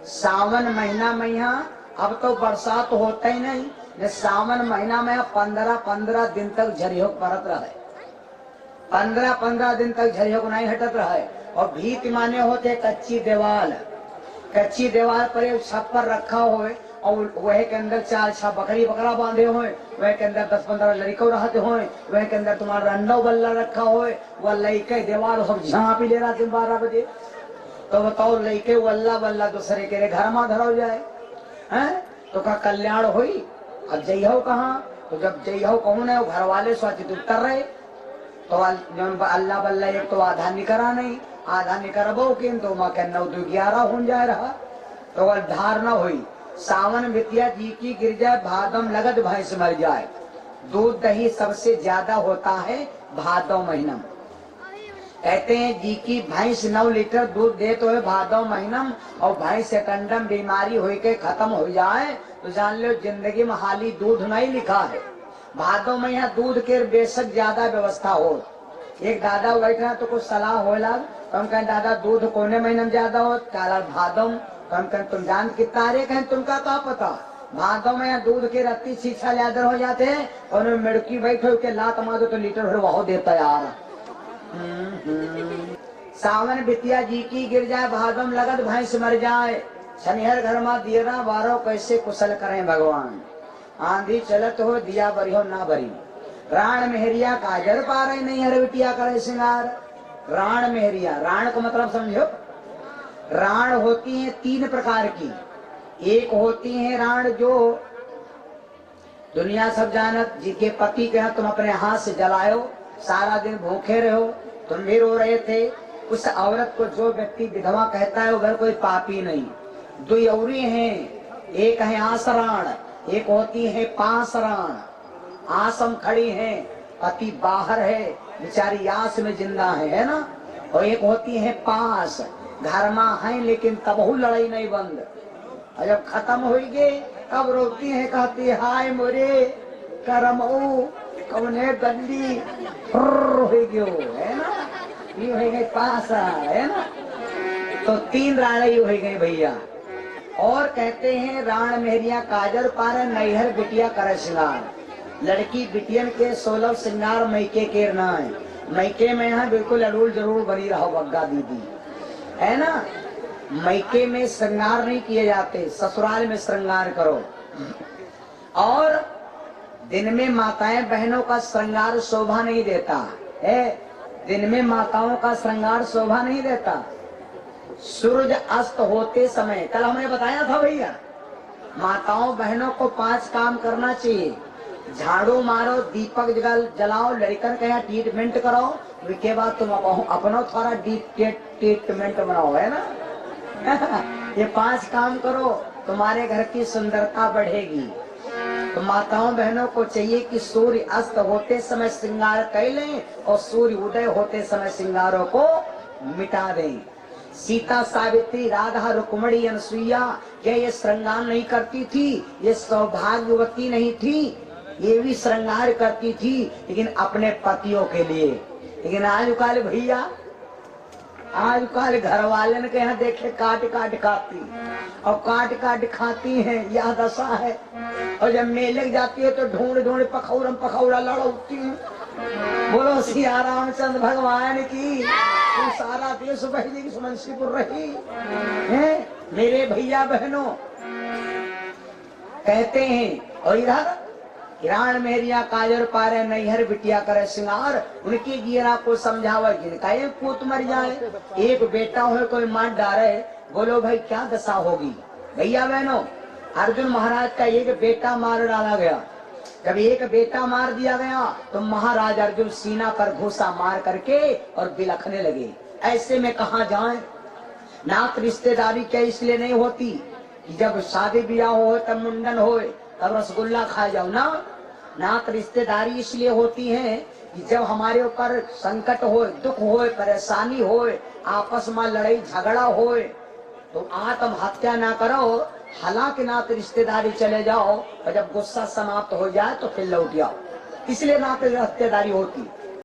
सावन महीना में यहाँ अब तो बरसात तो होता ही नहीं, ने सावन महीना में 15-15 दिन तक झरियो परत रहे, 15-15 दिन तक झरियो को नहीं हटत रहे। और भीत माने होते कच्ची दीवार, कच्ची दीवार पर एक छप्पर रखा हुए और वह के अंदर 4-6 बकरी बकरा बांधे हुए, वह के अंदर 10-15 लड़के रहते हुए, वह के अंदर तुम्हारा रंडो बल्ला रखा हुए, वह लड़के दीवार सब झाँप ही ले रहा थे 12 बजे। तो बताओ लड़के वल्ला बल्ला दूसरे के घर में धरा जाए हैं तो का कल्याण हुई। अब जइहो कहाँ, तो जब जइहो कौन है घर वाले स्वाचित उतर रहे तो अल्लाह बल्ला एक तो आधा निकरा नहीं, आधा निकरबो किन तो माँ के 9-11 हो जाए रहा तो वह धारणा हुई। सावन बितिया जी की गिर जाए, भादम लगत भैंस मर जाए। दूध दही सबसे ज्यादा होता है भादव महीना। कहते हैं जी की भैंस 9 लीटर दूध दे तो है भादव महीना, और भैंस से कंडम बीमारी हुई के खत्म हो जाए तो जान लो जिंदगी में हाली दूध नहीं लिखा है। भादव में यहाँ दूध के बेशक ज्यादा व्यवस्था हो। एक दादा बैठा तो कुछ सलाह हो लग तो हम कहें दादा दूध कोने महीने में ज्यादा हो, काला भादव। तो हम कहें तुम जान कितना रे, कहें तुमका क्या पता, भादव में यहाँ दूध के रत्ती 6 लीटर हो जाते हैं और मिड़की बैठो के लात मारो तो लीटर भर वह देता यार। सावन बितिया जी की गिर जाए, भादम लगत भैंस मर जाए। शनिहर घर में दियरा बारो कैसे कुशल करें भगवान। आंधी चलत हो दिया बरी हो ना बरी, राण मेहरिया काजर पारे नहीं हर बिटिया करे सिंगार। राण मेहरिया, राण का मतलब समझो, राण होती है 3 प्रकार की। एक होती है राण जो दुनिया सब जानत, जिनके पति के तुम अपने हाथ से जलायो, सारा दिन भूखे रहो, तुम भी रो रहे थे। उस औरत को जो व्यक्ति विधवा कहता है वह कोई पापी नहीं। 2 औरी हैं, एक है आसराण, एक होती है पासराण। आसम खड़ी है, पति बाहर है, बेचारी आस में जिंदा है ना। और एक होती है पास, घर में है लेकिन तबहू लड़ाई नहीं बंद। और जब खत्म हो गए तब रोती है, कहती हाय मोरे करमऊ कौने गंदी हो गयो है ना। ये हो गई पास है ना। तो 3 राणी हो गई भैया। और कहते हैं राण मेहरिया काजर पार नैहर बिटिया करे श्रृंगार। लड़की बिटियन के 16 श्रृंगार मैके के ना है। मैके में यहाँ बिल्कुल अड़ूल जरूर बनी रहो बग्गा दीदी है ना। मैके में श्रृंगार नहीं किए जाते, ससुराल में श्रृंगार करो। और दिन में माताएं बहनों का श्रृंगार शोभा नहीं देता है। दिन में माताओं का श्रृंगार शोभा नहीं देता। सूरज अस्त होते समय, कल हमने बताया था भैया, माताओं बहनों को 5 काम करना चाहिए। झाड़ू मारो, दीपक जलाओ, लड़कन का यहाँ ट्रीटमेंट कराओ, उसके बाद तुम अपना थोड़ा ट्रीटमेंट बनाओ है ना। ये 5 काम करो, तुम्हारे घर की सुंदरता बढ़ेगी। तो माताओं बहनों को चाहिए कि सूर्य अस्त होते समय श्रृंगार कर लें और सूर्य उदय होते समय श्रृंगारों को मिटा दें। सीता, सावित्री, राधा, रुक्मणी, अनसुईया क्या ये श्रृंगार नहीं करती थी? ये सौभाग्यवती नहीं थी? ये भी श्रृंगार करती थी लेकिन अपने पतियों के लिए। लेकिन आजकल भैया, आजकल घर वाले के यहाँ देखे काट काट खाती और काट काट खाती हैं, यह दशा है। और जब मेले जाती है तो ढूंढ ढूंढ पखौरम पखौरा लड़ती है। बोलो सिया रामचंद्र भगवान की। तू सारा देश बहनी की सुमनसीपुर रही है। मेरे भैया बहनों कहते हैं, और इधर राण मेहरिया काजर पारे नैहर बिटिया करे श्रृंगार। उनकी जीरा को समझावा, जिनका एक पूत मर जाए, एक बेटा हो कोई मार डाले, बोलो भाई क्या दशा होगी। भैया बहनों, अर्जुन महाराज का एक बेटा मार डाला गया। जब एक बेटा मार दिया गया तो महाराज अर्जुन सीना पर घूसा मार करके और बिलखने लगे। ऐसे में कहा जाए, नात रिश्तेदारी क्या इसलिए नहीं होती कि जब शादी ब्याह हो तब मुंडन हो तब रसगुल्ला खा जाओ ना। नात रिश्तेदारी इसलिए होती है कि जब हमारे ऊपर संकट हो, दुख हो, परेशानी हो, आपस में लड़ाई झगड़ा हो तो आत्महत्या ना करो, हालांकि नात रिश्तेदारी चले जाओ और जब गुस्सा समाप्त हो जाए तो फिर लौट जाओ। इसलिए नात रिश्तेदारी होती।